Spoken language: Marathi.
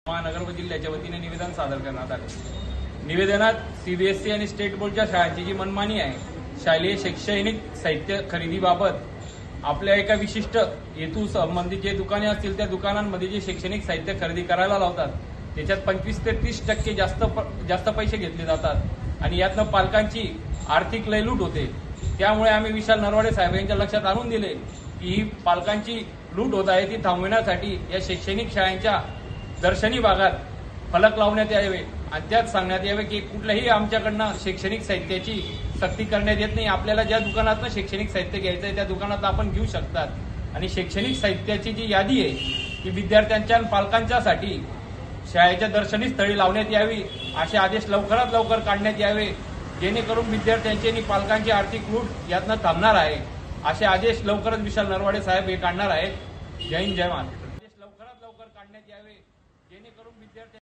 महानगर जिल्ह्याच्या वतीने निवेदन सादर करण्यात आले। निवेदनात सीबीएसई आणि स्टेट बोर्डच्या शाळांची जी मनमानी आहे शालेय शैक्षणिक साहित्य खरेदीबाबत आपल्या एका विशिष्ट हेतू संबंधित जे दुकाने असतील त्या दुकानांमध्ये जे शैक्षणिक साहित्य खरेदी करायला लावतात त्याच्यात 25 ते 30% जास्त पैसे घेतले जातात आणि यातनं पालकांची आर्थिक लयलूट होते। त्यामुळे आम्ही विशाल नरवाडे साहेब यांच्या लक्षात आणून दिले की ही पालकांची लूट होत आहे ती थांबविण्यासाठी या शैक्षणिक शाळांच्या दर्शनी भागात फलक लावण्यात यावे आणि त्यात सांगण्यात यावे की कुठल्याही आमच्याकडनं शैक्षणिक साहित्याची सक्ती करण्यात येत नाही। आपल्याला ज्या दुकानातनं शैक्षणिक साहित्य घ्यायचं आहे त्या दुकानात आपण घेऊ शकतात आणि शैक्षणिक साहित्याची जी यादी आहे ती विद्यार्थ्यांच्या आणि पालकांच्यासाठी शाळेच्या दर्शनी स्थळी लावण्यात यावी असे आदेश लवकरात लवकर काढण्यात यावे जेणेकरून विद्यार्थ्यांची आणि पालकांची आर्थिक लूट यातनं थांबणार आहे। असे आदेश लवकरच विशाल नरवाडे साहेब हे काढणार आहेत। जय हिंद जय महाराष्ट्र। आदेश लवकरात लवकर काढण्यात यावे जेणेकरून विद्यार्थी